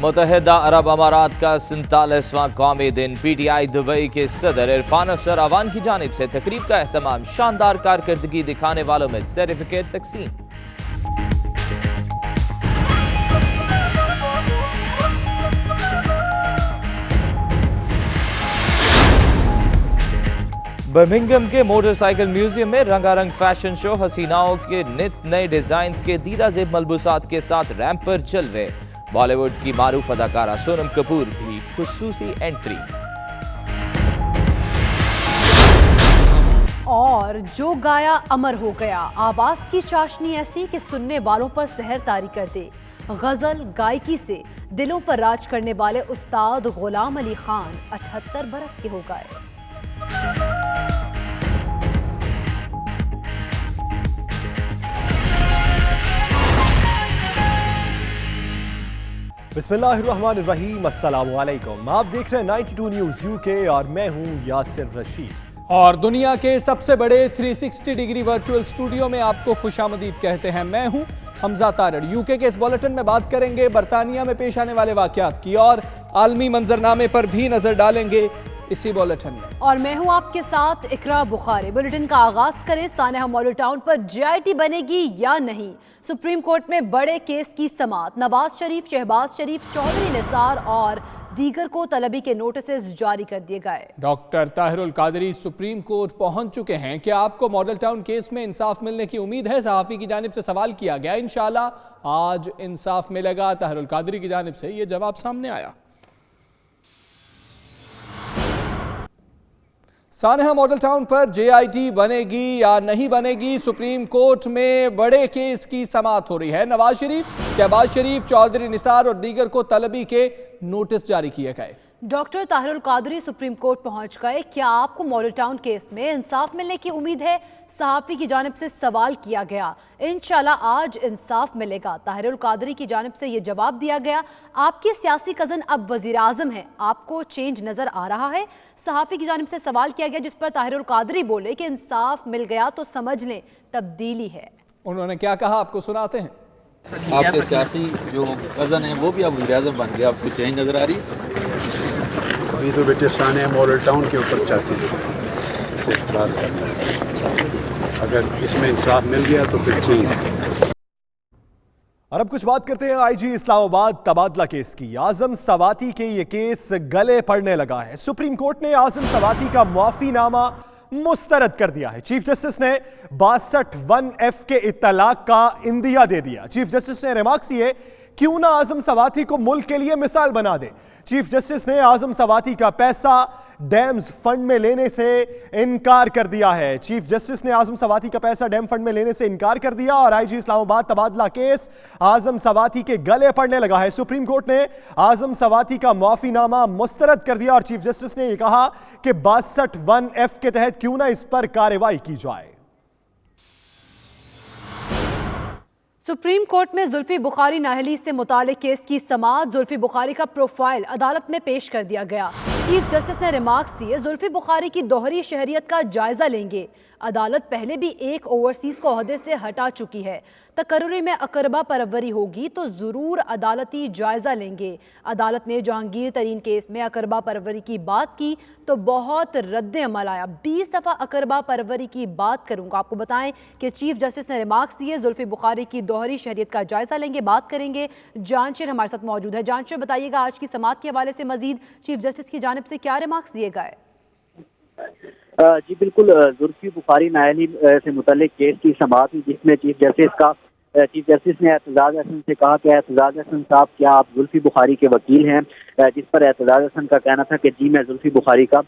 متحدہ عرب امارات کا 47واں قومی دن پی ٹی آئی دبئی کے صدر عرفان افسر اوان کی جانب سے تقریب کا اہتمام، شاندار کارکردگی دکھانے والوں میں سرٹیفکیٹ تقسیم۔ برمنگھم کے موٹر سائیکل میوزیم میں رنگا رنگ فیشن شو، حسیناؤں کے نت نئے ڈیزائنز کے دیدہ زیب ملبوسات کے ساتھ ریمپ پر جلوے، بالی ووڈ کی معروف اداکارہ سونم کپور بھی خصوصی انٹری۔ اور جو گایا امر ہو گیا، آواز کی چاشنی ایسی کہ سننے والوں پر سحر طاری کر دے۔ غزل گائکی سے دلوں پر راج کرنے والے استاد غلام علی خان 78 برس کے ہو گئے۔ بسم اللہ الرحمن الرحیم، السلام علیکم۔ آپ دیکھ رہے ہیں 92 نیوز UK اور میں ہوں یاسر رشید۔ اور دنیا کے سب سے بڑے 360 ڈگری ورچوئل اسٹوڈیو میں آپ کو خوش آمدید کہتے ہیں۔ میں ہوں حمزہ تارڑ۔ UK کے اس بلیٹن میں بات کریں گے برطانیہ میں پیش آنے والے واقعات کی اور عالمی منظرنامے پر بھی نظر ڈالیں گے اسی بلیٹن میں۔ اور میں ہوں آپ کے ساتھ اقرا بخاری۔ بلیٹن کا آغاز کریں سانحہ ماڈل ٹاؤن پر JIT بنے گی یا نہیں؟ سپریم کورٹ میں بڑے کیس کی سماعت، نواز شریف، شہباز شریف، چودھری نثار اور دیگر کو طلبی کے نوٹسز جاری کر دیے گئے۔ Doctor Tahir al-Qadri supreme court پہنچ چکے ہیں۔ کیا آپ کو ماڈل ٹاؤن کیس میں انصاف ملنے کی امید ہے؟ صحافی کی جانب سے سوال کیا گیا۔ انشاءاللہ آج انصاف ملے گا۔ طاہر القادری کی جانب سے یہ جواب سامنے آیا۔ سانحہ ماڈل ٹاؤن پر JIT بنے گی یا نہیں بنے گی؟ سپریم کورٹ میں بڑے کیس کی سماعت ہو رہی ہے۔ نواز شریف، شہباز شریف، چودھری نثار اور دیگر کو طلبی کے نوٹس جاری کیے گئے۔ Doctor Tahir al-Qadri supreme court پہنچ گئے۔ کیا آپ کو ماڈل ٹاؤن کیس میں انصاف ملنے کی امید ہے؟ صحافی کی جانب سے سوال کیا گیا۔ انشاءاللہ آج انصاف ملے گا۔ طاہر القادری کی جانب سے یہ جواب دیا گیا، آپ کے سیاسی کزن اب وزیر اعظم ہیں، آپ کو چینج نظر آ رہا ہے؟ صحافی کی جانب سے سوال کیا گیا جس پر طاہر القادری بولے کہ انصاف مل گیا تو سمجھ لیں تبدیلی ہے۔ انہوں نے کیا کہا آپ کو سناتے ہیں۔ آپ کے سیاسی جو کزن ہیں وہ بھی اب وزیر اعظم بن گئے، آپ کو چینج نظر آ رہی ہے؟ ابھی تو بیٹے سانحہ ماڈل ٹاؤن کے اوپر چاہتے ہیں سے اعتراض کرنا ہے۔ اگر اس میں انصاف مل گیا تو پھر چینج۔ اور اب کچھ بات کرتے ہیں IG اسلام آباد تبادلہ کیس کی۔ اعظم سواتی کے یہ کیس گلے پڑنے لگا ہے۔ سپریم کورٹ نے اعظم سواتی کا معافی نامہ مسترد کر دیا ہے۔ چیف جسٹس نے 62(1)(f) کے اطلاق کا اندیہ دے دیا۔ چیف جسٹس نے ریمارکس کیے، کیوں نہ اعظم سواتی کو ملک کے لیے مثال بنا دے۔ چیف جسٹس نے اعظم سواتی کا پیسہ ڈیمز فنڈ میں لینے سے انکار کر دیا ہے۔ چیف جسٹس نے اعظم سواتی کا پیسہ ڈیم فنڈ میں لینے سے انکار کر دیا اور IG اسلام آباد تبادلہ کیس اعظم سواتی کے گلے پڑنے لگا ہے۔ سپریم کورٹ نے اعظم سواتی کا معافی نامہ مسترد کر دیا اور چیف جسٹس نے یہ کہا کہ 62(1)(f) کے تحت کیوں نہ اس پر کارروائی کی جائے۔ سپریم کورٹ میں زلفی بخاری نااہلی سے متعلق کیس کی سماعت، زلفی بخاری کا پروفائل عدالت میں پیش کر دیا گیا۔ چیف جسٹس نے ریمارکس کیے، زلفی بخاری کی دوہری شہریت کا جائزہ لیں گے۔ عدالت پہلے بھی ایک اوورسیز کو عہدے سے ہٹا چکی ہے۔ تقرری میں اقربا پروری ہوگی تو ضرور عدالتی جائزہ لیں گے۔ عدالت نے جہانگیر ترین کیس میں اقربا پروری کی بات کی تو بہت رد عمل آیا۔ 20 دفعہ اقربا پروری کی بات کروں گا۔ آپ کو بتائیں کہ چیف جسٹس نے ریمارکس دیے، زلفی بخاری کی دوہری شہریت کا جائزہ لیں گے، بات کریں گے۔ جانشیر ہمارے ساتھ موجود ہے۔ جانشیر بتائیے گا آج کی سماعت کے حوالے سے مزید چیف جسٹس کی جانب سے کیا ریمارکس دیے گئے؟ جی بالکل، زلفی بخاری نااہلی سے متعلق کیس کی سماعت جس میں چیف جسٹس نے اعتزاز احسن سے کہا کہ اعتزاز احسن صاحب کیا آپ زلفی بخاری کے وکیل ہیں؟ جس پر اعتزاز احسن کا کہنا تھا کہ جی میں زلفی بخاری کا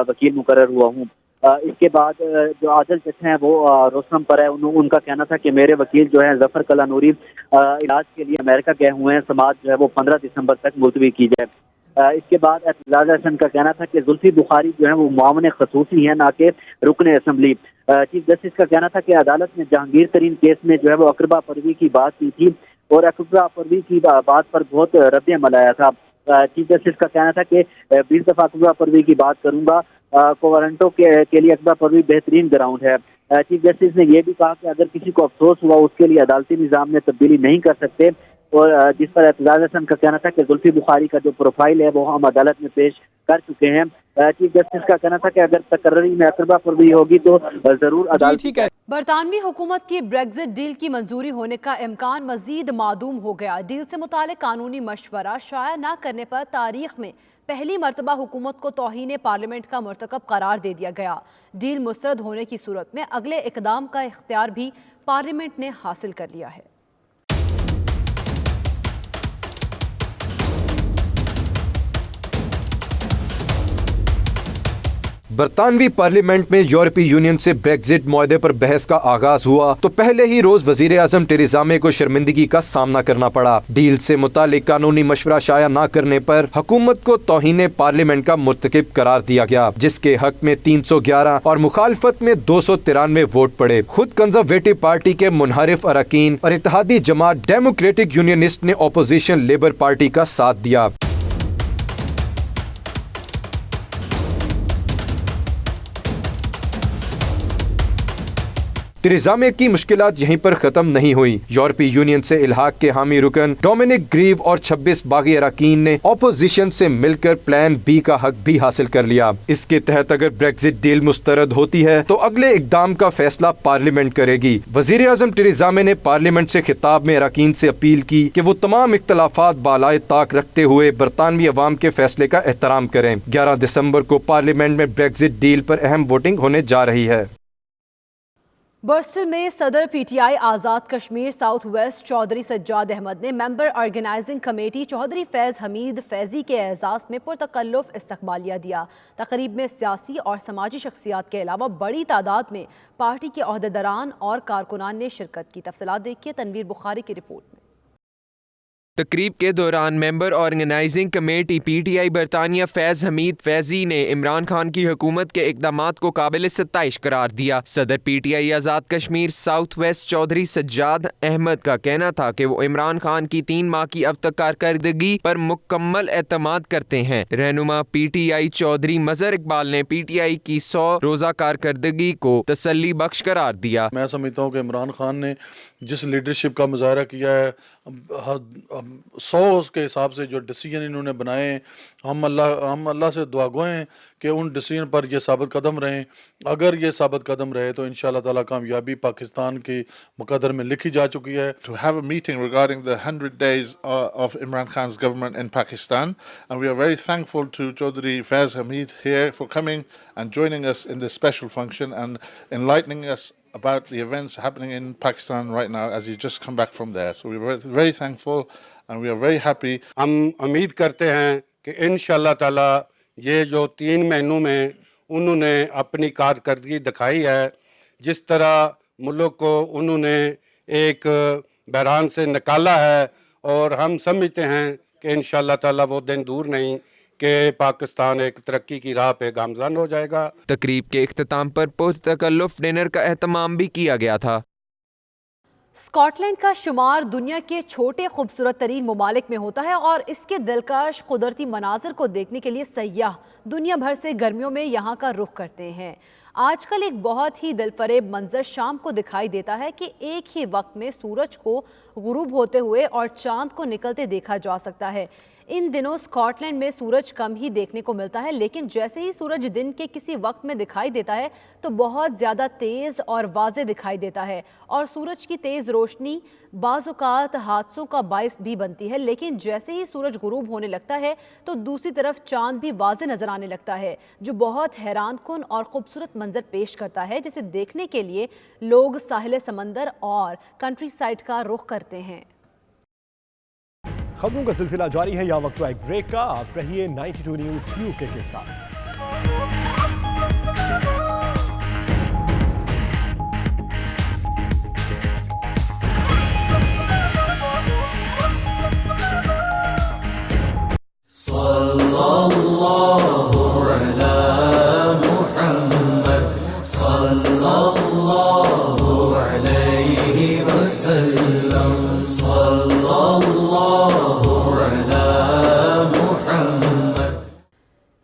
وکیل مقرر ہوا ہوں۔ اس کے بعد جو عادل جج ہیں وہ رستم پر ہے، ان کا کہنا تھا کہ میرے وکیل جو ہیں ظفر کلا نوری علاج کے لیے امریکہ گئے ہوئے ہیں، سماعت جو ہے وہ 15 دسمبر تک ملتوی کی جائے۔ اس کے بعد اعتزاز احسن کا کہنا تھا کہ زلفی بخاری جو ہیں وہ معاون خصوصی ہیں نہ کہ رکن اسمبلی۔ چیف جسٹس کا کہنا تھا کہ عدالت نے جہانگیر ترین کیس میں جو ہے وہ اقربا پروی کی بات کی تھی اور اقربا پروی کی بات پر بہت رد عمل آیا تھا۔ چیف جسٹس کا کہنا تھا کہ 20 دفعہ اقربا پروی کی بات کروں گا، کوارنٹو کے لیے اقربا پروی بہترین گراؤنڈ ہے۔ چیف جسٹس نے یہ بھی کہا کہ اگر کسی کو افسوس ہوا اس کے لیے عدالتی نظام میں تبدیلی نہیں کر سکتے، اور جس پر اعتزاز احسن کا کہنا تھا کہ زلفی بخاری کا جو پروفائل ہے وہ ہم عدالت میں پیش کر چکے ہیں. چیف جسٹس کا کہنا تھا کہ اگر تقرری میں اقربا فرمی ہوگی تو ضرور عدالت. ٹھیک ہے. برطانوی حکومت کی بریگزٹ ڈیل کی منظوری ہونے کا امکان مزید معدوم ہو گیا. ڈیل سے متعلق قانونی مشورہ شائع نہ کرنے پر تاریخ میں پہلی مرتبہ حکومت کو توہین پارلیمنٹ کا مرتکب قرار دے دیا گیا. ڈیل مسترد ہونے کی صورت میں اگلے اقدام کا اختیار بھی پارلیمنٹ نے حاصل کر لیا ہے. برطانوی پارلیمنٹ میں یورپی یونین سے بریگزٹ معاہدے پر بحث کا آغاز ہوا تو پہلے ہی روز وزیر اعظم ٹریزا مے کو شرمندگی کا سامنا کرنا پڑا. ڈیل سے متعلق قانونی مشورہ شائع نہ کرنے پر حکومت کو توہین پارلیمنٹ کا مرتکب قرار دیا گیا، جس کے حق میں 311 اور مخالفت میں 293 ووٹ پڑے. خود کنزرویٹو پارٹی کے منحرف اراکین اور اتحادی جماعت ڈیموکریٹک یونینسٹ نے اپوزیشن لیبر پارٹی کا ساتھ دیا. ٹریزا مے کی مشکلات یہیں پر ختم نہیں ہوئی. یورپی یونین سے الحاق کے حامی رکن ڈومینک گریو اور 26 باغی اراکین نے اپوزیشن سے مل کر پلان بی کا حق بھی حاصل کر لیا. اس کے تحت اگر بریگزٹ ڈیل مسترد ہوتی ہے تو اگلے اقدام کا فیصلہ پارلیمنٹ کرے گی. وزیر اعظم ٹریزا مے نے پارلیمنٹ سے خطاب میں اراکین سے اپیل کی کہ وہ تمام اختلافات بالائے طاق رکھتے ہوئے برطانوی عوام کے فیصلے کا احترام کریں. 11 دسمبر کو پارلیمنٹ میں بریگزٹ ڈیل پر اہم ووٹنگ ہونے جا رہی ہے. برسٹل میں صدر P T I Azad Kashmir south west Chaudhry Sajjad Ahmad نے member organising committee Chaudhry Faiz Hameed Faizi کے اعزاز میں پرتکلف استقبالیہ دیا. تقریب میں سیاسی اور سماجی شخصیات کے علاوہ بڑی تعداد میں پارٹی کے عہدیداران اور کارکنان نے شرکت کی. تفصیلات دیکھیے تنویر بخاری کی رپورٹ میں. تقریب کے دوران member organising committee P T I برطانیہ فیض حمید فیضی نے عمران خان کی حکومت کے اقدامات کو قابل ستائش قرار دیا. صدر P T I Azad Kashmir south west Chaudhry Sajjad Ahmad کا کہنا تھا کہ وہ عمران خان کی 3 ماہ کی اب تک کارکردگی پر مکمل اعتماد کرتے ہیں. رہنما پی ٹی آئی چودھری مظہر اقبال نے پی ٹی آئی کی 100 روزہ کارکردگی کو تسلی بخش قرار دیا. میں سمجھتا ہوں کہ عمران خان نے جس لیڈرشپ کا مظاہرہ کیا ہے 100 کے حساب سے جو ڈیسیجن انہوں نے بنائے ہیں، ہم اللہ سے دعا گوئے ہیں کہ ان ڈیسیجن پر یہ ثابت قدم رہیں. اگر یہ ثابت قدم رہے تو انشاءاللہ تعالیٰ کامیابی پاکستان کی مقدر میں لکھی جا چکی ہے. To have a meeting regarding the 100 days of Imran Khan's government in Pakistan, and we are very thankful to Chaudhry Faiz Hamid here for coming and joining us in this special function and enlightening us about the events happening in Pakistan right now as he's just come back from there. So we're very thankful and we are very happy. ہم امید کرتے ہیں کہ انشاءاللہ تعالی یہ جو 3 مہینوں میں انہوں نے اپنی کارکردگی دکھائی ہے، جس طرح ملک کو انہوں نے ایک بحران سے نکالا ہے، اور ہم سمجھتے ہیں کہ انشاءاللہ تعالی وہ دن دور نہیں کہ پاکستان ایک ترقی کی راہ پہ گامزن ہو جائے گا. تقریب کے اختتام پر پرتکلف ڈنر کا اہتمام بھی کیا گیا تھا. اسکاٹ لینڈ کا شمار دنیا کے چھوٹے خوبصورت ترین ممالک میں ہوتا ہے، اور اس کے دلکش قدرتی مناظر کو دیکھنے کے لیے سیاح دنیا بھر سے گرمیوں میں یہاں کا رخ کرتے ہیں. آج کل ایک بہت ہی دلفریب منظر شام کو دکھائی دیتا ہے کہ ایک ہی وقت میں سورج کو غروب ہوتے ہوئے اور چاند کو نکلتے دیکھا جا سکتا ہے. ان دنوں اسکاٹ لینڈ میں سورج کم ہی دیکھنے کو ملتا ہے، لیکن جیسے ہی سورج دن کے کسی وقت میں دکھائی دیتا ہے تو بہت زیادہ تیز اور واضح دکھائی دیتا ہے، اور سورج کی تیز روشنی بعض اوقات حادثوں کا باعث بھی بنتی ہے. لیکن جیسے ہی سورج غروب ہونے لگتا ہے تو دوسری طرف چاند بھی واضح نظر آنے لگتا ہے، جو بہت حیران کن اور خوبصورت منظر پیش کرتا ہے، جسے دیکھنے کے لیے لوگ ساحل سمندر اور کنٹری سائڈ کا رخ کرتے ہیں. خبروں کا سلسلہ جاری ہے، یا وقت ایک بریک کا. آپ رہیے 92 نیوز UK کے ساتھ. صلی اللہ علی محمد صلی اللہ علیہ وسلم صلی اللہ علی محمد.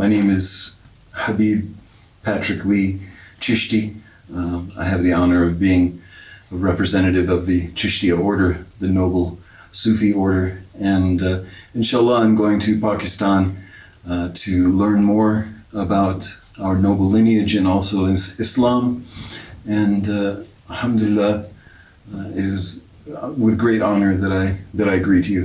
My name is Habib Patrick Lee Chishti. I have the honor of being a representative of the Chishtiya order, the noble Sufi order, and inshallah I'm going to Pakistan to learn more about our noble lineage and also Islam, and alhamdulillah it is with great honor that I greet you.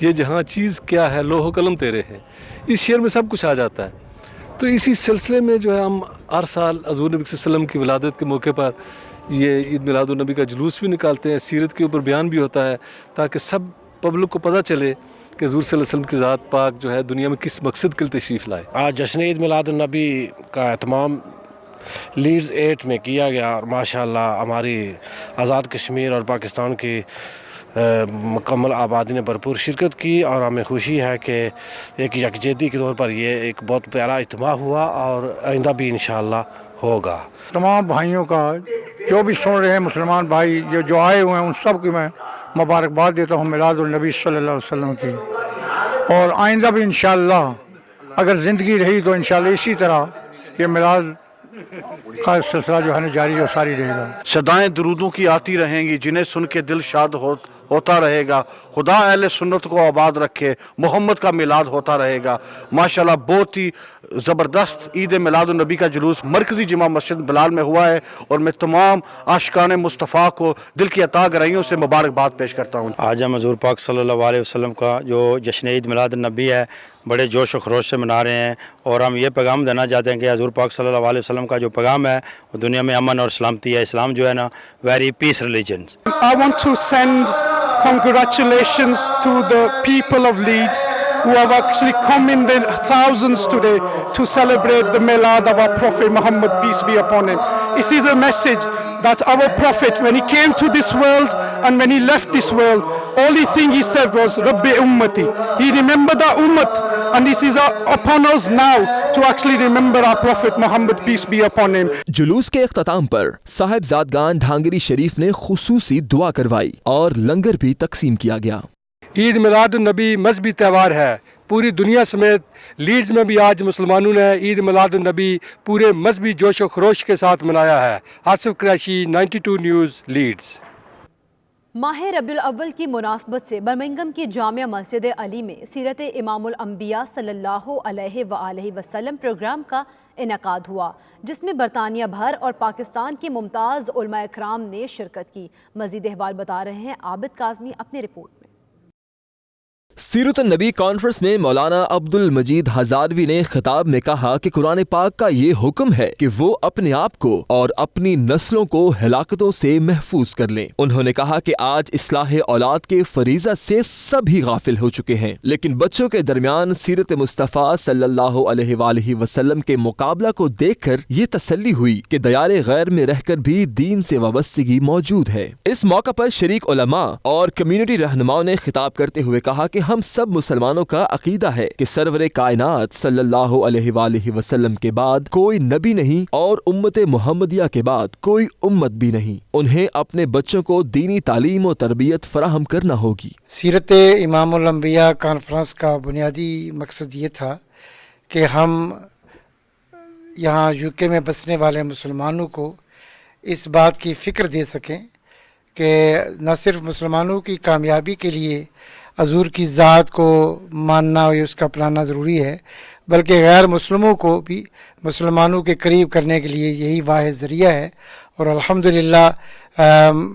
یہ جہاں چیز کیا ہے لوح و قلم تیرے ہے، اس شعر میں سب کچھ آ جاتا ہے. تو اسی سلسلے میں جو ہے ہم ہر سال حضور نبی صلی اللہ علیہ وسلم کی ولادت کے موقع پر یہ عید میلاد النبی کا جلوس بھی نکالتے ہیں، سیرت کے اوپر بیان بھی ہوتا ہے تاکہ سب پبلک کو پتہ چلے کہ حضور صلی اللہ علیہ وسلم کی ذات پاک جو ہے دنیا میں کس مقصد کے لیے تشریف لائے. آج جشن عید میلاد النبی کا اہتمام لیڈز 8 میں کیا گیا اور ماشاءاللہ ہماری آزاد کشمیر اور پاکستان کی مکمل آبادی نے بھرپور شرکت کی اور ہمیں خوشی ہے کہ ایک یکجہتی کے طور پر یہ ایک بہت پیارا اجتماع ہوا اور آئندہ بھی انشاءاللہ ہوگا. تمام بھائیوں کا جو بھی سن رہے ہیں مسلمان بھائی جو آئے ہوئے ہیں ان سب کی میں مبارکباد دیتا ہوں میلاد النبی صلی اللہ علیہ وسلم کی، اور آئندہ بھی انشاءاللہ اگر زندگی رہی تو انشاءاللہ اسی طرح یہ میلاد کا سلسلہ جو ہے نا جاری و ساری رہے گا. صدائیں درودوں کی آتی رہیں گی جنہیں سن کے دل شاد ہوتا رہے گا. خدا اہل سنت کو آباد رکھے، محمد کا میلاد ہوتا رہے گا. ماشاءاللہ بہت ہی زبردست عید میلاد النبی کا جلوس مرکزی جمعہ مسجد بلال میں ہوا ہے اور میں تمام عاشقان مصطفیٰ کو دل کی عطا گرائیوں سے مبارکباد پیش کرتا ہوں. آج ہم حضور پاک صلی اللہ علیہ وسلم کا جو جشن عید میلاد النبی ہے بڑے جوش و خروش سے منا رہے ہیں، اور ہم یہ پیغام دینا چاہتے ہیں کہ حضور پاک صلی اللہ علیہ وسلم کا جو پیغام ہے وہ دنیا میں امن اور سلامتی ہے. اسلام جو ہے نا very peace religion. I want to send congratulations to the people of Leeds who have actually come in their thousands today to celebrate the Milad of our Prophet Muhammad, peace be upon him. This is a message that our Prophet, when he came to this world and when he left this world, only thing he said was Rabbi Ummati. He remembered our Ummat, and this is upon us now to actually remember our Prophet Muhammad, peace be upon him. جلوس کے اختتام پر صاحب زادگان ڈھانگری شریف نے خصوصی دعا کروائی اور لنگر بھی تقسیم کیا گیا. عید میلاد النبی مذہبی تہوار ہے. پوری دنیا سمیت لیڈز میں بھی آج مسلمانوں نے عید میلاد النبی پورے مذہبی جوش و خروش کے ساتھ منایا ہے. Asif Qureshi, 92 news, Leeds. ماہ ربیع الاول کی مناسبت سے برمنگھم کی جامعہ مسجد علی میں سیرت امام الانبیاء صلی اللہ علیہ وآلہ وسلم پروگرام کا انعقاد ہوا، جس میں برطانیہ بھر اور پاکستان کے ممتاز علماء اکرام نے شرکت کی. مزید احوال بتا رہے ہیں عابد کاظمی اپنے رپورٹ میں. سیرت النبی کانفرنس میں مولانا عبد المجید ہزاروی نے خطاب میں کہا کہ قرآن پاک کا یہ حکم ہے کہ وہ اپنے آپ کو اور اپنی نسلوں کو ہلاکتوں سے محفوظ کر لیں. انہوں نے کہا کہ آج اصلاح اولاد کے فریضہ سے سبھی غافل ہو چکے ہیں، لیکن بچوں کے درمیان سیرت مصطفیٰ صلی اللہ علیہ وآلہ وسلم کے مقابلہ کو دیکھ کر یہ تسلی ہوئی کہ دیار غیر میں رہ کر بھی دین سے وابستگی موجود ہے. اس موقع پر شریک علماء اور کمیونٹی رہنماؤں نے خطاب کرتے ہوئے کہا کہ ہم سب مسلمانوں کا عقیدہ ہے کہ سرور کائنات صلی اللہ علیہ وآلہ وسلم کے بعد کوئی نبی نہیں اور امت محمدیہ کے بعد کوئی امت بھی نہیں. انہیں اپنے بچوں کو دینی تعلیم و تربیت فراہم کرنا ہوگی. سیرت امام الانبیاء کانفرنس کا بنیادی مقصد یہ تھا کہ ہم یہاں UK میں بسنے والے مسلمانوں کو اس بات کی فکر دے سکیں کہ نہ صرف مسلمانوں کی کامیابی کے لیے حضور کی ذات کو ماننا اور اس کا اپنانا ضروری ہے، بلکہ غیر مسلموں کو بھی مسلمانوں کے قریب کرنے کے لیے یہی واحد ذریعہ ہے. اور الحمدللہ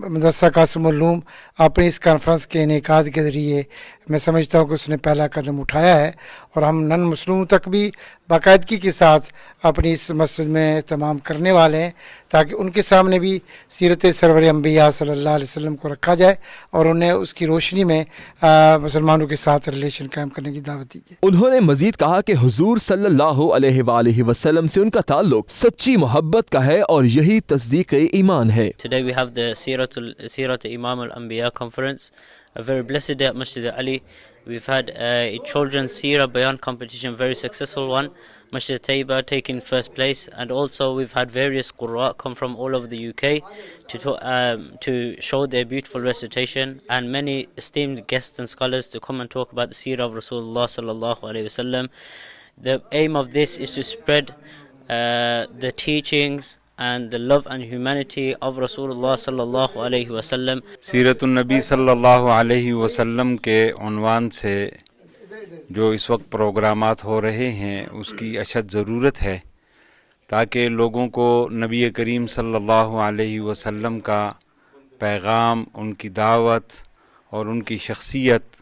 مدرسہ قاسم العلوم اپنی اس کانفرنس کے انعقاد کے ذریعے میں سمجھتا ہوں کہ اس نے پہلا قدم اٹھایا ہے، اور ہم نن مسلموں تک بھی باقاعدگی کے ساتھ اپنی اس مسجد میں اہتمام کرنے والے ہیں تاکہ ان کے سامنے بھی سیرت سرور انبیاء صلی اللہ علیہ وسلم کو رکھا جائے اور انہیں اس کی روشنی میں مسلمانوں کے ساتھ ریلیشن قائم کرنے کی دعوت دی جائے. انہوں نے مزید کہا کہ حضور صلی اللہ علیہ وآلہ وسلم سے ان کا تعلق سچی محبت کا ہے اور یہی تصدیق ایمان ہے. Today we have the Sirat Imam al-Anbiya conference, a very blessed day at Masjid Ali. We've had a children's Seerah Bayan competition, very successful one. Masjid Taiba taking first place, and also we've had various Qurra come from all over the UK to show their beautiful recitation, and many esteemed guests and scholars to come and talk about the Seerah of Rasulullah sallallahu alaihi wasallam. The aim of this is to spread the teachings and the love and humanity of Rasulullah sallallahu alayhi wasallam. سیرت النبی صلی اللہ علیہ وسلم کے عنوان سے جو اس وقت پروگرامات ہو رہے ہیں اس کی اشد ضرورت ہے تاکہ لوگوں کو نبی کریم صلی اللہ علیہ وسلم کا پیغام، ان کی دعوت اور ان کی شخصیت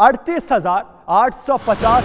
38,850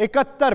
71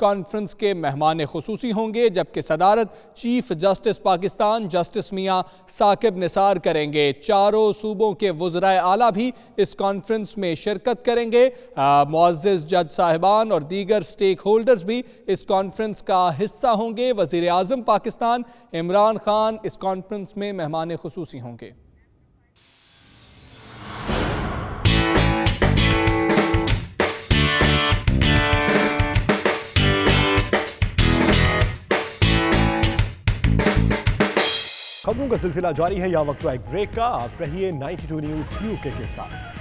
کانفرنس کے مہمان خصوصی ہوں گے، جبکہ صدارت چیف جسٹس پاکستان جسٹس میاں ثاقب نثار کریں گے۔ چاروں صوبوں کے وزرائے اعلیٰ بھی اس کانفرنس میں شرکت کریں گے۔ معزز جج صاحبان اور دیگر سٹیک ہولڈرز بھی اس کانفرنس کا حصہ ہوں گے۔ وزیر اعظم پاکستان عمران خان اس کانفرنس میں مہمان خصوصی ہوں گے۔ خبروں کا سلسلہ جاری ہے، یا وقت ایک بریک کا۔ آپ رہیے 92 نیوز UK کے ساتھ۔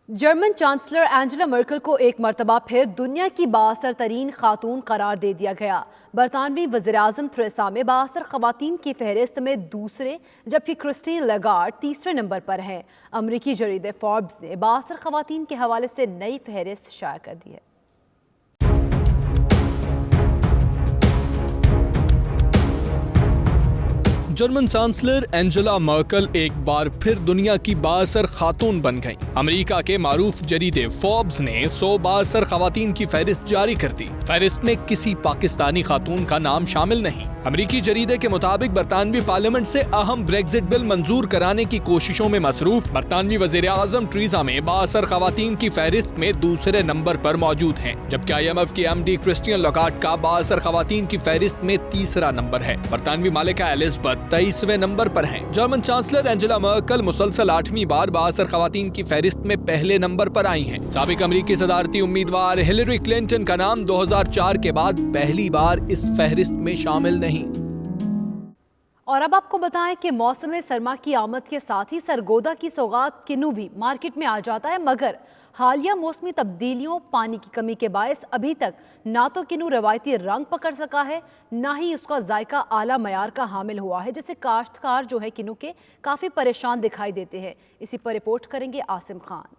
جرمن چانسلر اینجلا مرکل کو ایک مرتبہ پھر دنیا کی بااثر ترین خاتون قرار دے دیا گیا۔ برطانوی وزیراعظم تھریسا مے بااثر خواتین کی فہرست میں دوسرے، جبکہ کرسٹین لاگارڈ تیسرے نمبر پر ہیں۔ امریکی جریدے فوربس نے بااثر خواتین کے حوالے سے نئی فہرست شائع کر دی ہے۔ جرمن چانسلر اینجلا مرکل ایک بار پھر دنیا کی بااثر خاتون بن گئیں۔ امریکہ کے معروف جریدے فوربس نے 100 بااثر خواتین کی فہرست جاری کر دی۔ فہرست میں کسی پاکستانی خاتون کا نام شامل نہیں۔ امریکی جریدے کے مطابق برطانوی پارلیمنٹ سے اہم بریگزٹ بل منظور کرانے کی کوششوں میں مصروف برطانوی وزیر اعظم ٹریزا مے بااثر خواتین کی فہرست میں دوسرے نمبر پر موجود ہیں، جبکہ IMF کی MD کرسٹین لاگارڈ کا بااثر خواتین کی فہرست میں تیسرا نمبر ہے۔ برطانوی ملکہ ایلزبتھ 23ویں نمبر پر ہیں۔ جرمن چانسلر اینجلا مرکل مسلسل 8ویں بار بااثر خواتین کی فہرست میں پہلے نمبر پر آئی ہیں۔ سابق امریکی صدارتی امیدوار ہلیری کلنٹن کا نام 2004 کے بعد پہلی بار اس فہرست میں شامل نہیں۔ اور اب آپ کو بتائیں کہ موسم سرما کی آمد کے ساتھ ہی سرگودا کی سوغات کنو بھی مارکیٹ میں آ جاتا ہے، مگر حالیہ موسمی تبدیلیوں، پانی کی کمی کے باعث ابھی تک نہ تو کنو روایتی رنگ پکڑ سکا ہے، نہ ہی اس کا ذائقہ اعلیٰ معیار کا حامل ہوا ہے، جس سے کاشتکار جو ہے کنو کے کافی پریشان دکھائی دیتے ہیں۔ اسی پر رپورٹ کریں گے عاصم خان۔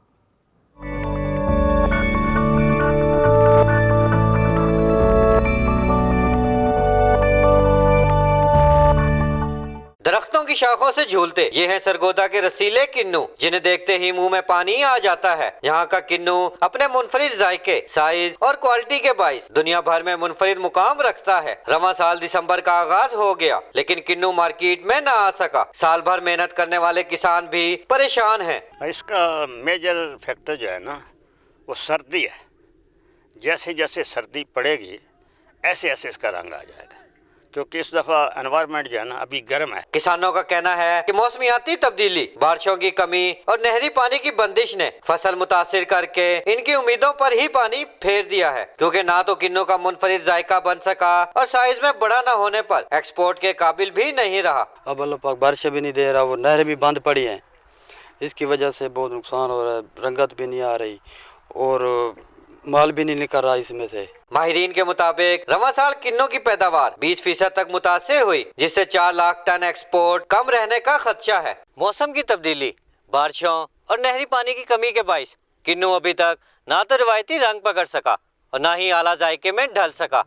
درختوں کی شاخوں سے جھولتے یہ ہیں سرگودا کے رسیلے کنو، جنہیں دیکھتے ہی منہ میں پانی آ جاتا ہے۔ یہاں کا کنو اپنے منفرد ذائقے، سائز اور کوالٹی کے باعث دنیا بھر میں منفرد مقام رکھتا ہے۔ رواں سال دسمبر کا آغاز ہو گیا، لیکن کنو مارکیٹ میں نہ آ سکا۔ سال بھر محنت کرنے والے کسان بھی پریشان ہیں۔ اس کا میجر فیکٹر جو ہے نا وہ سردی ہے۔ جیسے جیسے سردی پڑے گی ایسے ایسے اس کا رنگ آ جائے گا، کیونکہ اس دفعہ انوائرمنٹ جو ہے نا ابھی گرم ہے۔ کسانوں کا کہنا ہے کہ موسمیاتی تبدیلی، بارشوں کی کمی اور نہری پانی کی بندش نے فصل متاثر کر کے ان کی امیدوں پر ہی پانی پھیر دیا ہے، کیونکہ نہ تو کنو کا منفرد ذائقہ بن سکا اور سائز میں بڑا نہ ہونے پر ایکسپورٹ کے قابل بھی نہیں رہا۔ اب اللہ پاک بارشیں بھی نہیں دے رہا، وہ نہریں بھی بند پڑی ہیں، اس کی وجہ سے بہت نقصان ہو رہا ہے، رنگت بھی نہیں آ رہی اور مال بھی نہیں نکل رہا اس میں سے۔ ماہرین کے مطابق رواں سال کنو کی پیداوار 20% تک متاثر ہوئی، جس سے 4 لاکھ ٹن ایکسپورٹ کم رہنے کا خدشہ ہے۔ موسم کی تبدیلی، بارشوں اور نہری پانی کی کمی کے باعث کنو ابھی تک نہ تو روایتی رنگ پکڑ سکا اور نہ ہی اعلیٰ ذائقے میں ڈھل سکا۔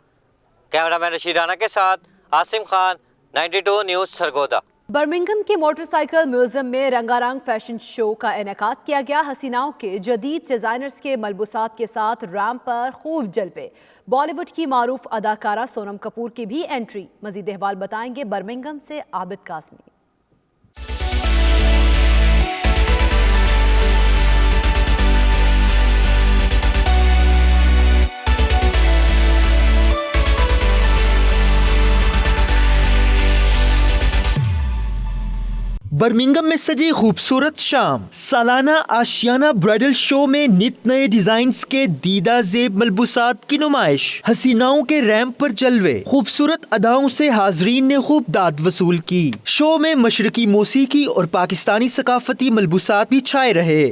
کیمرہ مین رشید رانا کے ساتھ عاصم خان، 92 نیوز سرگودا۔ برمنگھم کے موٹر سائیکل میوزیم میں رنگا رنگ فیشن شو کا انعقاد کیا گیا۔ حسیناؤں کے جدید ڈیزائنرز کے ملبوسات کے ساتھ ریمپ پر خوب جلوے۔ بالی ووڈ کی معروف اداکارہ سونم کپور کی بھی انٹری۔ مزید احوال بتائیں گے برمنگھم سے عابد قاسمی۔ برمنگھم میں سجی خوبصورت شام، سالانہ آشیانہ برائڈل شو میں نت نئے ڈیزائنز کے دیدہ زیب ملبوسات کی نمائش، حسیناؤں کے ریمپ پر جلوے، خوبصورت اداؤں سے حاضرین نے خوب داد وصول کی۔ شو میں مشرقی موسیقی اور پاکستانی ثقافتی ملبوسات بھی چھائے رہے۔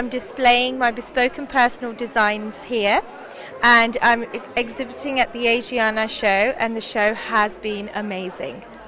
I'm displaying my bespoke and personal designs here and I'm exhibiting at the Asiana show and the show has been amazing.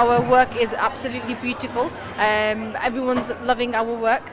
our work is absolutely beautiful. Everyone's loving our work.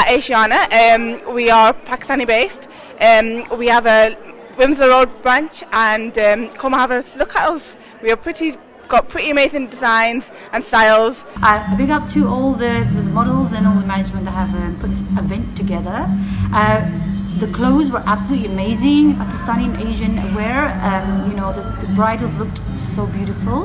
At Asiana, we are Pakistani based. We have a Windsor Road branch and come have a look at us. We are got pretty amazing designs and styles. Big up to all the models and all the management that have put this event together. The clothes were absolutely amazing. Pakistani and Asian wear, the bridals looked so beautiful.